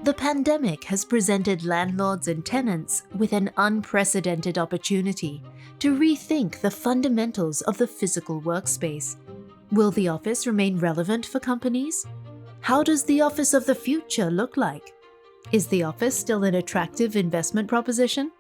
The pandemic has presented landlords and tenants with an unprecedented opportunity to rethink the fundamentals of the physical workspace. Will the office remain relevant for companies? How does the office of the future look like? Is the office still an attractive investment proposition?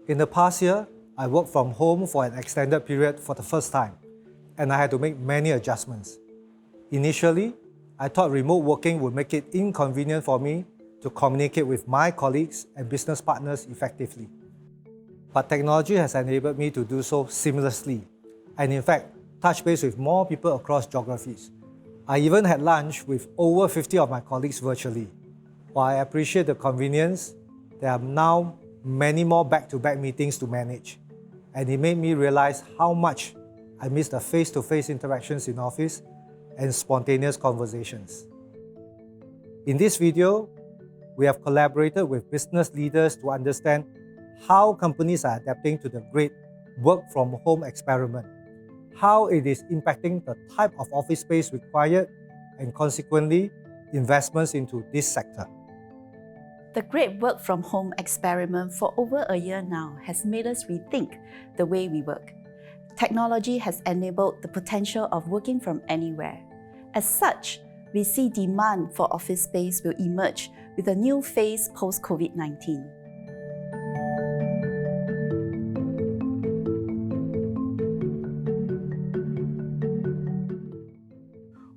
In the past year, I worked from home for an extended period for the first time, and I had to make many adjustments. Initially, I thought remote working would make it inconvenient for me to communicate with my colleagues and business partners effectively. But technology has enabled me to do so seamlessly, and in fact, touch base with more people across geographies. I even had lunch with over 50 of my colleagues virtually. While I appreciate the convenience, there are now many more back-to-back meetings to manage, and it made me realize how much I miss the face-to-face interactions in office and spontaneous conversations. In this video, we have collaborated with business leaders to understand how companies are adapting to the great work-from-home experiment, how it is impacting the type of office space required, and consequently, investments into this sector. The great work-from-home experiment for over a year now has made us rethink the way we work. Technology has enabled the potential of working from anywhere. As such, we see demand for office space will emerge with a new phase post-COVID-19.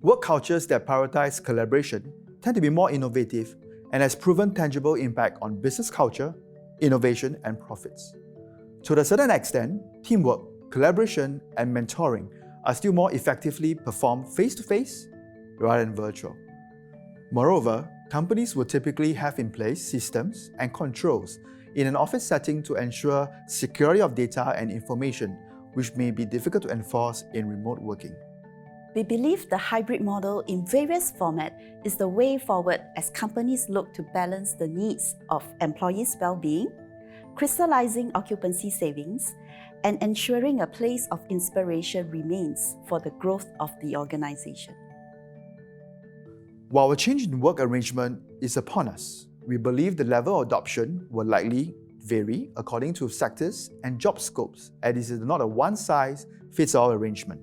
Work cultures that prioritize collaboration tend to be more innovative and has proven tangible impact on business culture, innovation, and profits. To a certain extent, teamwork, collaboration, and mentoring are still more effectively performed face-to-face rather than virtual. Moreover, companies will typically have in place systems and controls in an office setting to ensure security of data and information, which may be difficult to enforce in remote working. We believe the hybrid model in various formats is the way forward as companies look to balance the needs of employees' well-being, crystallizing occupancy savings, and ensuring a place of inspiration remains for the growth of the organization. While a change in work arrangement is upon us, we believe the level of adoption will likely vary according to sectors and job scopes, as this is not a one-size-fits-all arrangement.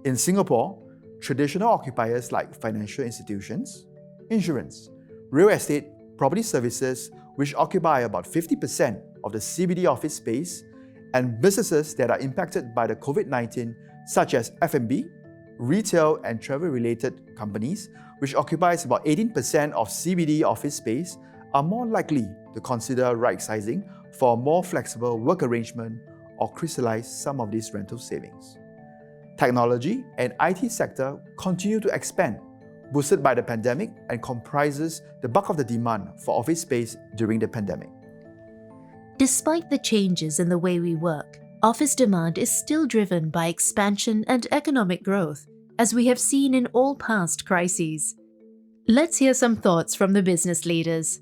In Singapore, traditional occupiers like financial institutions, insurance, real estate, property services, which occupy about 50% of the CBD office space, and businesses that are impacted by the COVID-19, such as F&B, retail and travel-related companies, which occupies about 18% of CBD office space, are more likely to consider right-sizing for a more flexible work arrangement or crystallize some of these rental savings. Technology and IT sector continue to expand, boosted by the pandemic, and comprises the bulk of the demand for office space during the pandemic. Despite the changes in the way we work, office demand is still driven by expansion and economic growth, as we have seen in all past crises. Let's hear some thoughts from the business leaders.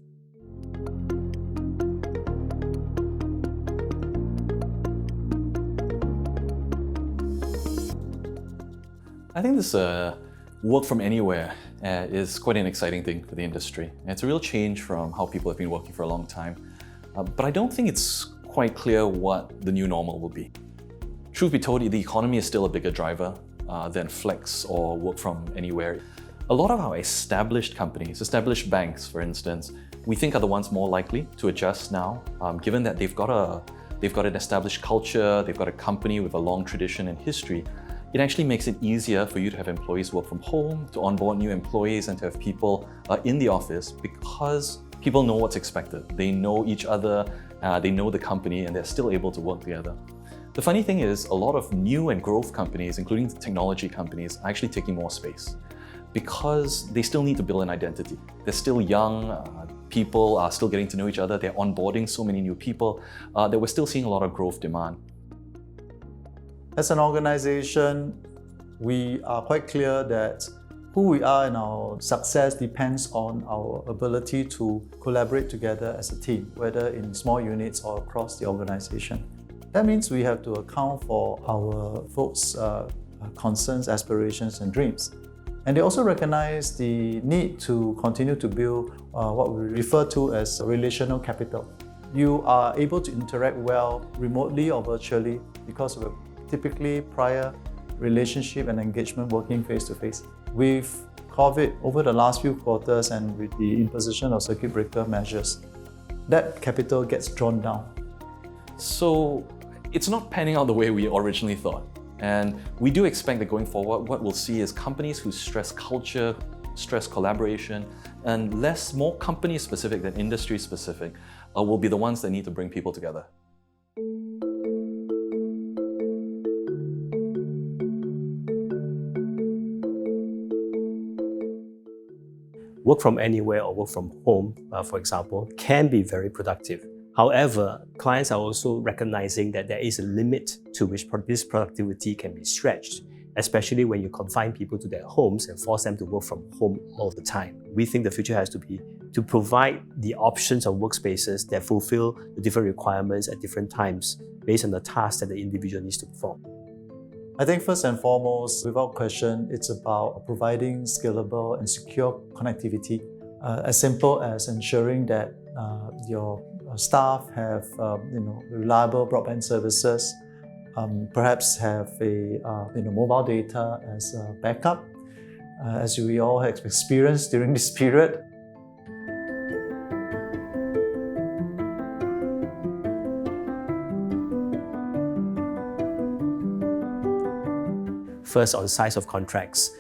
I think this work from anywhere is quite an exciting thing for the industry. And it's a real change from how people have been working for a long time. But I don't think it's quite clear what the new normal will be. Truth be told, the economy is still a bigger driver than flex or work from anywhere. A lot of our established companies, established banks, for instance, we think are the ones more likely to adjust now, given that they've got an established culture, they've got a company with a long tradition and history. It actually makes it easier for you to have employees work from home, to onboard new employees, and to have people in the office because People know what's expected. They know each other, they know the company, and they're still able to work together. The funny thing is, a lot of new and growth companies, including technology companies, are actually taking more space because they still need to build an identity. They're still young, people are still getting to know each other, they're onboarding so many new people that we're still seeing a lot of growth demand. As an organization, we are quite clear that who we are and our success depends on our ability to collaborate together as a team, whether in small units or across the organization. That means we have to account for our folks' concerns, aspirations, and dreams. And they also recognize the need to continue to build what we refer to as relational capital. You are able to interact well remotely or virtually because of a typically prior relationship and engagement working face-to-face. With COVID over the last few quarters and with the imposition of circuit breaker measures, that capital gets drawn down. So it's not panning out the way we originally thought. And we do expect that going forward, what we'll see is companies who stress culture, stress collaboration, and more company specific than industry specific will be the ones that need to bring people together. Work from anywhere or work from home, for example, can be very productive. However, clients are also recognizing that there is a limit to which this productivity can be stretched, especially when you confine people to their homes and force them to work from home all the time. We think the future has to be to provide the options of workspaces that fulfill the different requirements at different times based on the tasks that the individual needs to perform. I think first and foremost, without question, it's about providing scalable and secure connectivity, as simple as ensuring that your staff have reliable broadband services, perhaps have a mobile data as a backup, as we all have experienced during this period. First, on size of contracts.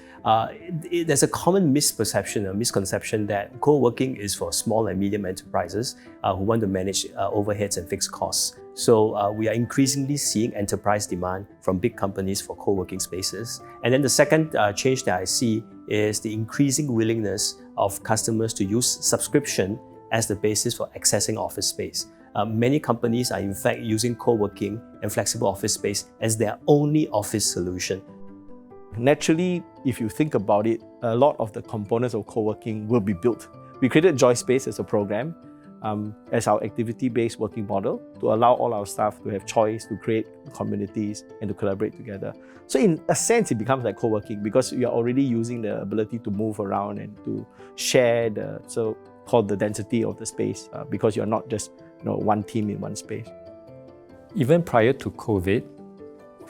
There's a common misconception that co-working is for small and medium enterprises who want to manage overheads and fixed costs. So we are increasingly seeing enterprise demand from big companies for co-working spaces. And then the second change that I see is the increasing willingness of customers to use subscription as the basis for accessing office space. Many companies are in fact using co-working and flexible office space as their only office solution. Naturally, if you think about it, a lot of the components of co-working will be built. We created Joy Space as a program, as our activity-based working model to allow all our staff to have choice, to create communities and to collaborate together. So in a sense, it becomes like co-working because you are already using the ability to move around and to share the so-called the density of the space because you're not just one team in one space. Even prior to COVID,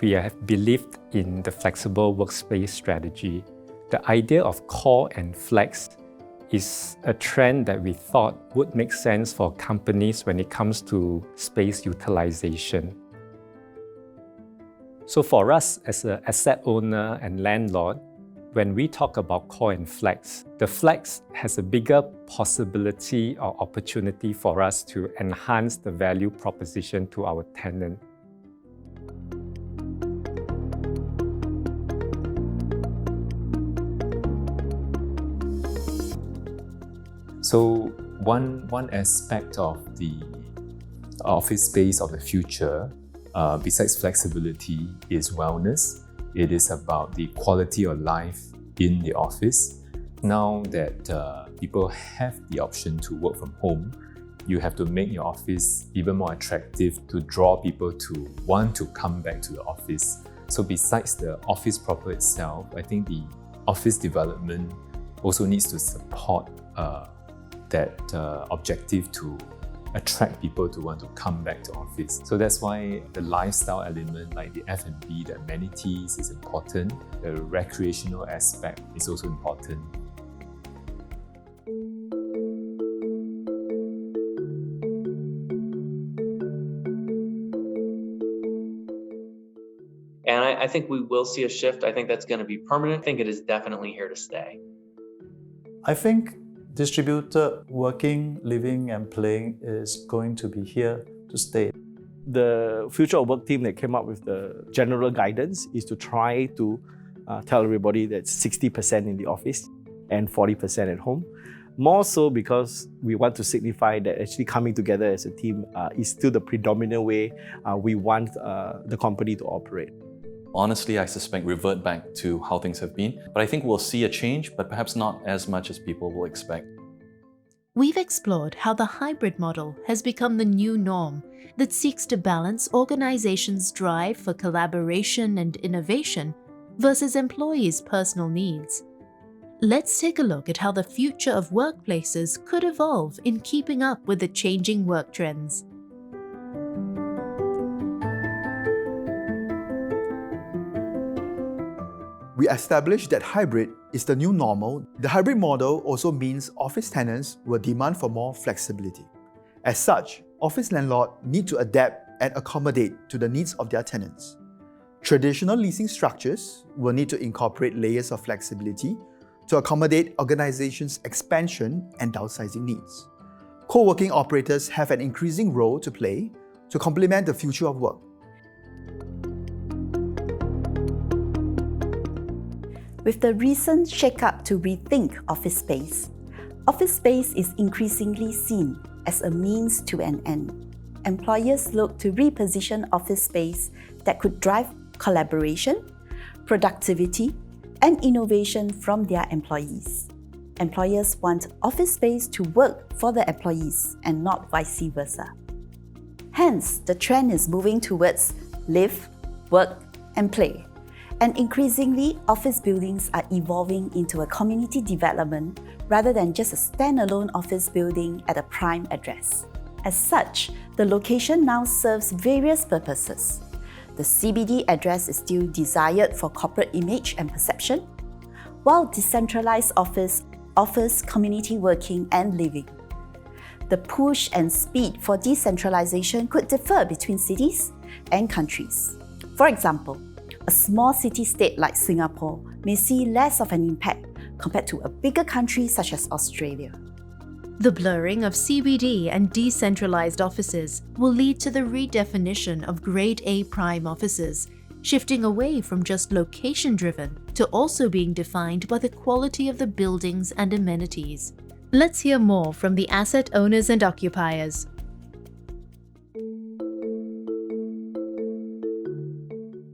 we have believed in the flexible workspace strategy. The idea of core and flex is a trend that we thought would make sense for companies when it comes to space utilization. So for us as an asset owner and landlord, when we talk about core and flex, the flex has a bigger possibility or opportunity for us to enhance the value proposition to our tenant. So one aspect of the office space of the future, besides flexibility, is wellness. It is about the quality of life in the office. Now that people have the option to work from home, you have to make your office even more attractive to draw people to want to come back to the office. So besides the office proper itself, I think the office development also needs to support that objective to attract people to want to come back to office. So that's why the lifestyle element like the F&B, the amenities is important. The recreational aspect is also important. And I think we will see a shift. I think that's going to be permanent. I think it is definitely here to stay. I think Distributed working, living and playing is going to be here to stay. The Future of Work team that came up with the general guidance is to try to tell everybody that 60% in the office and 40% at home. More so because we want to signify that actually coming together as a team is still the predominant way we want the company to operate. Honestly, I suspect revert back to how things have been, but I think we'll see a change, but perhaps not as much as people will expect. We've explored how the hybrid model has become the new norm that seeks to balance organizations' drive for collaboration and innovation versus employees' personal needs. Let's take a look at how the future of workplaces could evolve in keeping up with the changing work trends. We established that hybrid is the new normal. The hybrid model also means office tenants will demand for more flexibility. As such, office landlords need to adapt and accommodate to the needs of their tenants. Traditional leasing structures will need to incorporate layers of flexibility to accommodate organizations' expansion and downsizing needs. Co-working operators have an increasing role to play to complement the future of work. With the recent shake-up to rethink office space is increasingly seen as a means to an end. Employers look to reposition office space that could drive collaboration, productivity, and innovation from their employees. Employers want office space to work for the employees and not vice versa. Hence, the trend is moving towards live, work, and play. And increasingly, office buildings are evolving into a community development rather than just a standalone office building at a prime address. As such, the location now serves various purposes. The CBD address is still desired for corporate image and perception, while decentralized office offers community working and living. The push and speed for decentralization could differ between cities and countries. For example, a small city-state like Singapore may see less of an impact compared to a bigger country such as Australia. The blurring of CBD and decentralized offices will lead to the redefinition of Grade A prime offices, shifting away from just location-driven to also being defined by the quality of the buildings and amenities. Let's hear more from the asset owners and occupiers.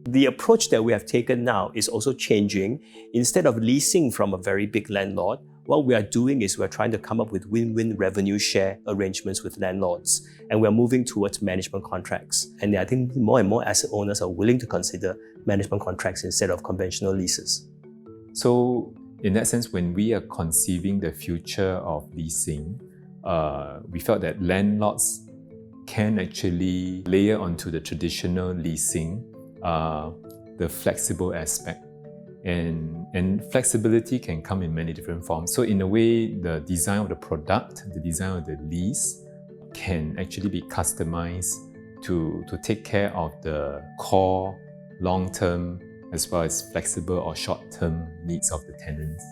The approach that we have taken now is also changing. Instead of leasing from a very big landlord, what we are doing is we're trying to come up with win-win revenue share arrangements with landlords, and we're moving towards management contracts. And I think more and more asset owners are willing to consider management contracts instead of conventional leases. So in that sense, when we are conceiving the future of leasing, we felt that landlords can actually layer onto the traditional leasing the flexible aspect. And flexibility can come in many different forms. So in a way, the design of the product, the design of the lease can actually be customized to take care of the core, long-term, as well as flexible or short-term needs of the tenants.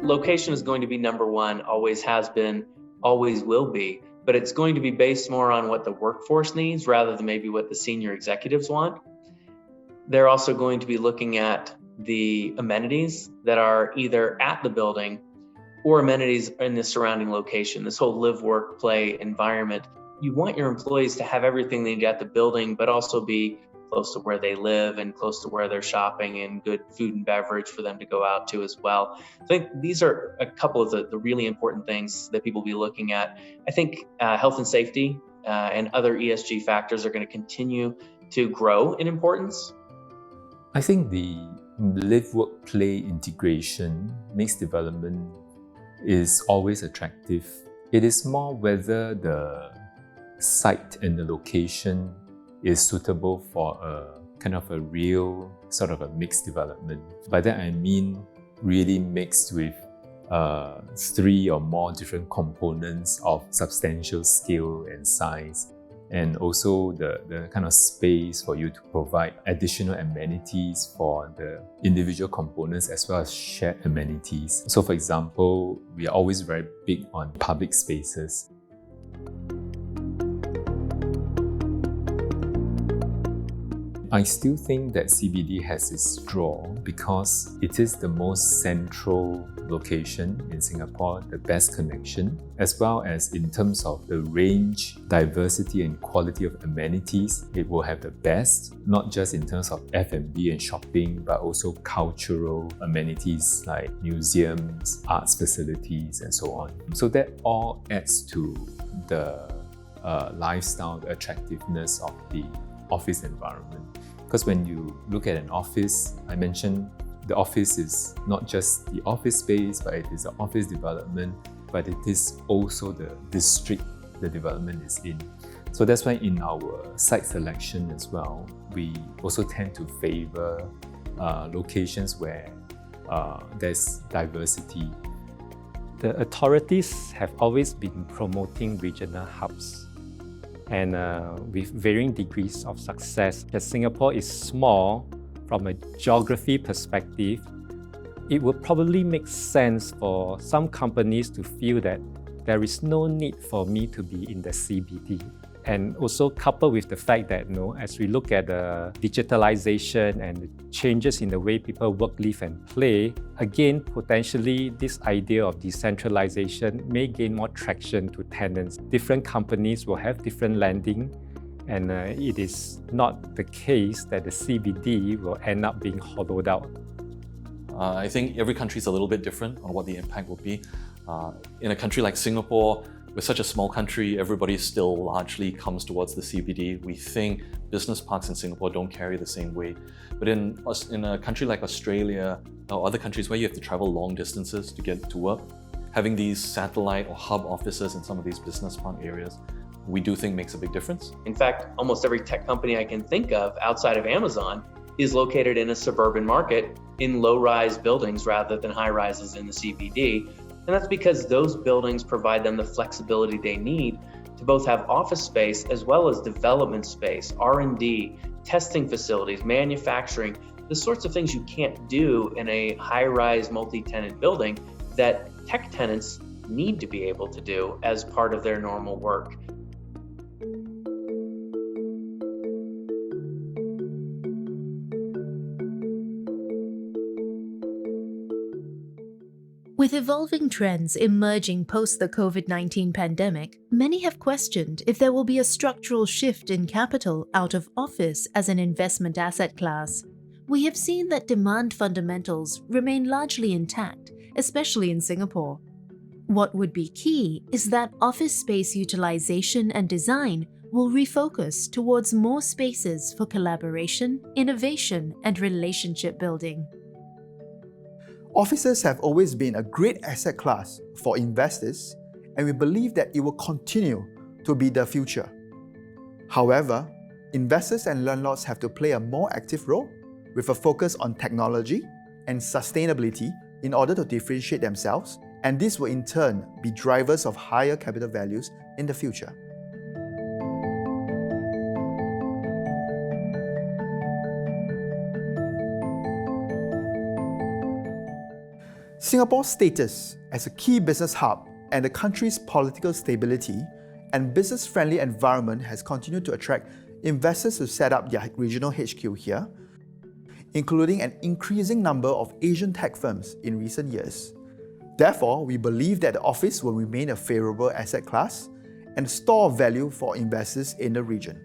Location is going to be number one, always has been, always will be. But it's going to be based more on what the workforce needs rather than maybe what the senior executives want. They're also going to be looking at the amenities that are either at the building or amenities in the surrounding location, this whole live, work, play environment. You want your employees to have everything they need at the building, but also be close to where they live and close to where they're shopping and good food and beverage for them to go out to as well. So I think these are a couple of the really important things that people will be looking at. I think health and safety and other ESG factors are going to continue to grow in importance. I think the live, work, play integration, mixed development is always attractive. It is more whether the site and the location is suitable for a kind of a real sort of a mixed development. By that I mean really mixed with 3 or more different components of substantial scale and size. and also the kind of space for you to provide additional amenities for the individual components as well as shared amenities. So for example, we are always very big on public spaces. I still think that CBD has its draw because it is the most central location in Singapore, the best connection, as well as in terms of the range, diversity and quality of amenities, it will have the best, not just in terms of F&B and shopping, but also cultural amenities like museums, arts facilities and so on. So that all adds to the lifestyle, the attractiveness of the office environment. Because when you look at an office, I mentioned the office is not just the office space, but it is the office development, but it is also the district the development is in. So that's why in our site selection as well, we also tend to favor locations where there's diversity. The authorities have always been promoting regional hubs, and with varying degrees of success. As Singapore is small from a geography perspective, it would probably make sense for some companies to feel that there is no need for me to be in the CBD. And also coupled with the fact that, as we look at the digitalization and the changes in the way people work, live and play, again, potentially this idea of decentralization may gain more traction to tenants. Different companies will have different landing, and it is not the case that the CBD will end up being hollowed out. I think every country is a little bit different on what the impact will be. In a country like Singapore, we're such a small country, everybody still largely comes towards the CBD. We think business parks in Singapore don't carry the same weight. But in a country like Australia or other countries where you have to travel long distances to get to work, having these satellite or hub offices in some of these business park areas, we do think makes a big difference. In fact, almost every tech company I can think of outside of Amazon is located in a suburban market in low-rise buildings rather than high-rises in the CBD. And that's because those buildings provide them the flexibility they need to both have office space as well as development space, R&D, testing facilities, manufacturing, the sorts of things you can't do in a high-rise multi-tenant building that tech tenants need to be able to do as part of their normal work. With evolving trends emerging post the COVID-19 pandemic, many have questioned if there will be a structural shift in capital out of office as an investment asset class. We have seen that demand fundamentals remain largely intact, especially in Singapore. What would be key is that office space utilization and design will refocus towards more spaces for collaboration, innovation, and relationship building. Offices have always been a great asset class for investors, and we believe that it will continue to be the future. However, investors and landlords have to play a more active role with a focus on technology and sustainability in order to differentiate themselves, and this will in turn be drivers of higher capital values in the future. Singapore's status as a key business hub and the country's political stability and business-friendly environment has continued to attract investors to set up their regional HQ here, including an increasing number of Asian tech firms in recent years. Therefore, we believe that the office will remain a favorable asset class and store of value for investors in the region.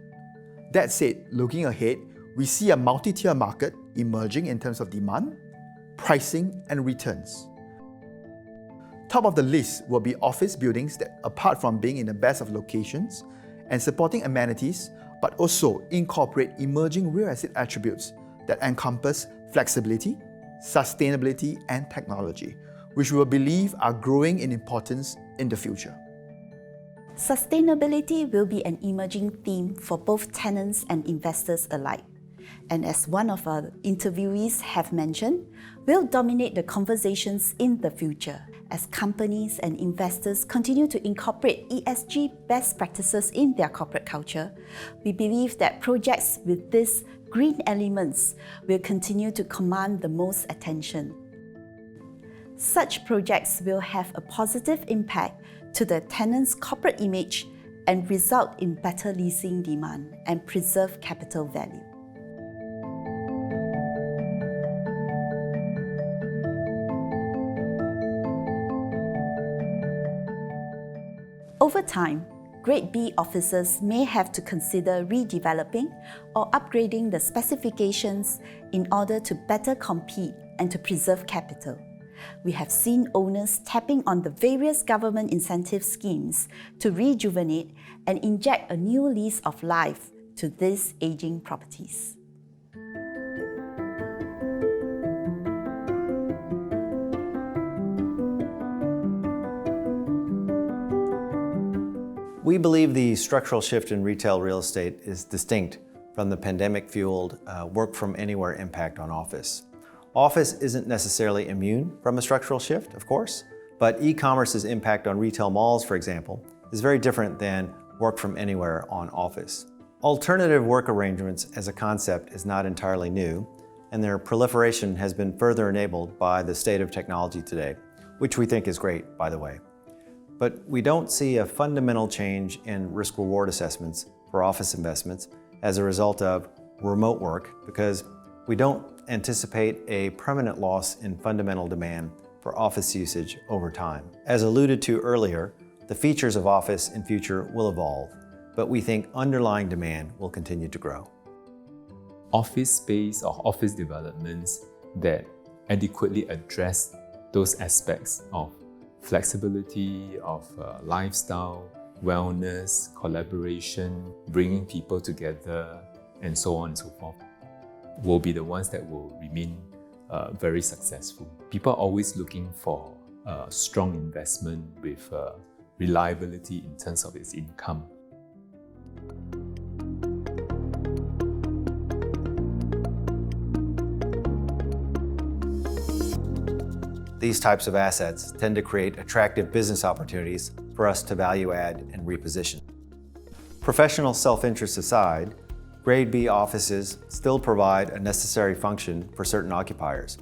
That said, looking ahead, we see a multi-tier market emerging in terms of demand, pricing and returns. Top of the list will be office buildings that, apart from being in the best of locations and supporting amenities, but also incorporate emerging real estate attributes that encompass flexibility, sustainability and technology, which we believe are growing in importance in the future. Sustainability will be an emerging theme for both tenants and investors alike. And as one of our interviewees have mentioned, will dominate the conversations in the future. as companies and investors continue to incorporate ESG best practices in their corporate culture, we believe that projects with these green elements will continue to command the most attention. Such projects will have a positive impact to the tenant's corporate image and result in better leasing demand and preserve capital value. Over time, Grade B offices may have to consider redeveloping or upgrading the specifications in order to better compete and to preserve capital. We have seen owners tapping on the various government incentive schemes to rejuvenate and inject a new lease of life to these aging properties. We believe the structural shift in retail real estate is distinct from the pandemic-fueled work-from-anywhere impact on office. Office isn't necessarily immune from a structural shift, of course, but e-commerce's impact on retail malls, for example, is very different than work from anywhere on office. Alternative work arrangements as a concept is not entirely new, and their proliferation has been further enabled by the state of technology today, which we think is great, by the way. But we don't see a fundamental change in risk-reward assessments for office investments as a result of remote work because we don't anticipate a permanent loss in fundamental demand for office usage over time. As alluded to earlier, the features of office in future will evolve, but we think underlying demand will continue to grow. Office space or office developments that adequately address those aspects of flexibility, of lifestyle, wellness, collaboration, bringing people together, and so on and so forth, will be the ones that will remain very successful. People are always looking for strong investment with reliability in terms of its income. These types of assets tend to create attractive business opportunities for us to value add and reposition. Professional self-interest aside, Grade B offices still provide a necessary function for certain occupiers,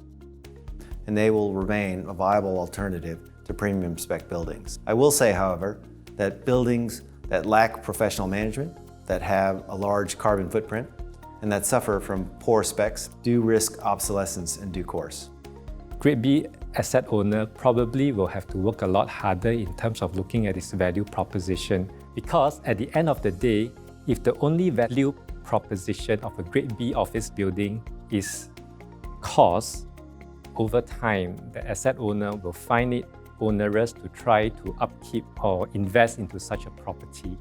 and they will remain a viable alternative to premium spec buildings. I will say, however, that buildings that lack professional management, that have a large carbon footprint, and that suffer from poor specs do risk obsolescence in due course. Grade B asset owner probably will have to work a lot harder in terms of looking at its value proposition, because at the end of the day, if the only value proposition of a Grade B office building is cost, over time, the asset owner will find it onerous to try to upkeep or invest into such a property.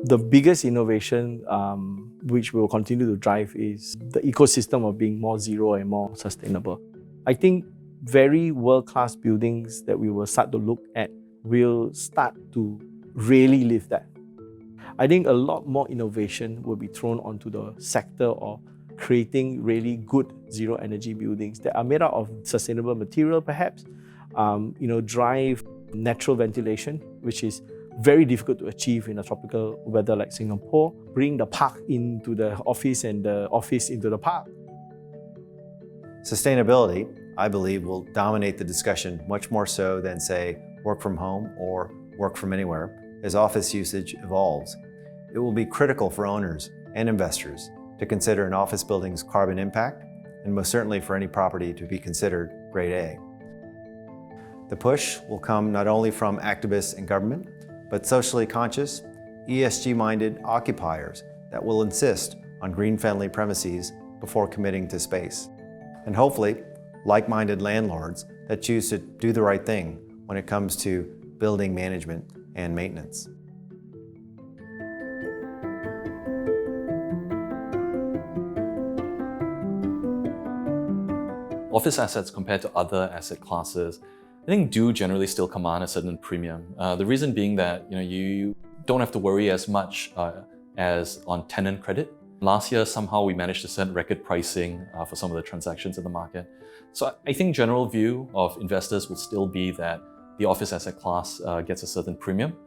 The biggest innovation which will continue to drive is the ecosystem of being more zero and more sustainable. I think very world-class buildings that we will start to look at will start to really live that. I think a lot more innovation will be thrown onto the sector of creating really good zero energy buildings that are made out of sustainable material perhaps, drive natural ventilation, which is very difficult to achieve in a tropical weather like Singapore, bring the park into the office and the office into the park. Sustainability, I believe, will dominate the discussion much more so than, say, work from home or work from anywhere as office usage evolves. It will be critical for owners and investors to consider an office building's carbon impact, and most certainly for any property to be considered Grade A. The push will come not only from activists and government, but socially conscious, ESG-minded occupiers that will insist on green-friendly premises before committing to space. And hopefully, like-minded landlords that choose to do the right thing when it comes to building management and maintenance. Office assets compared to other asset classes, I think do generally still command a certain premium. The reason being that you don't have to worry as much as on tenant credit. Last year, somehow we managed to set record pricing for some of the transactions in the market. So I think general view of investors will still be that the office asset class gets a certain premium.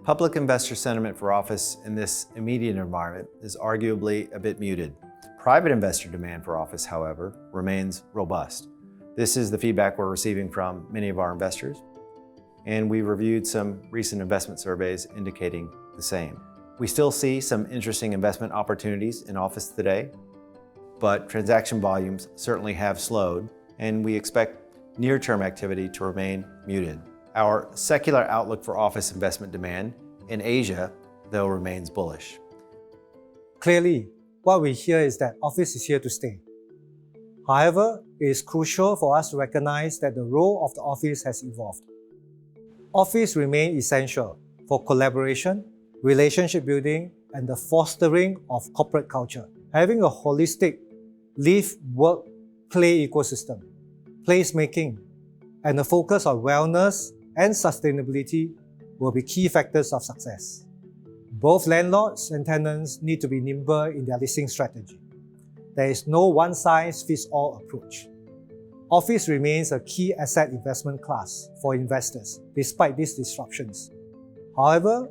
Public investor sentiment for office in this immediate environment is arguably a bit muted. Private investor demand for office, however, remains robust. This is the feedback we're receiving from many of our investors, and we reviewed some recent investment surveys indicating the same. We still see some interesting investment opportunities in office today, but transaction volumes certainly have slowed, and we expect near-term activity to remain muted. Our secular outlook for office investment demand in Asia, though, remains bullish. Clearly, what we hear is that office is here to stay. However, it is crucial for us to recognize that the role of the office has evolved. Office remains essential for collaboration, relationship building, and the fostering of corporate culture. Having a holistic live, work, play ecosystem, placemaking, and a focus on wellness and sustainability will be key factors of success. Both landlords and tenants need to be nimble in their leasing strategy. There is no one-size-fits-all approach. Office remains a key asset investment class for investors despite these disruptions. However,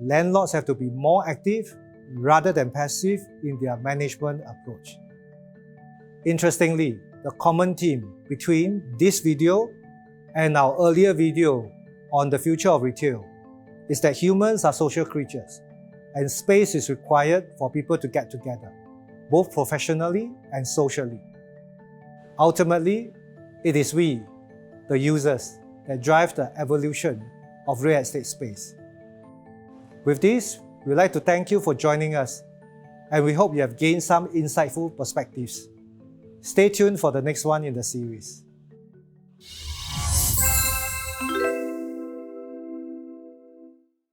landlords have to be more active rather than passive in their management approach. Interestingly, the common theme between this video and our earlier video on the future of retail is that humans are social creatures and space is required for people to get together, both professionally and socially. Ultimately, it is we, the users, that drive the evolution of real estate space. With this, we'd like to thank you for joining us, and we hope you have gained some insightful perspectives. Stay tuned for the next one in the series.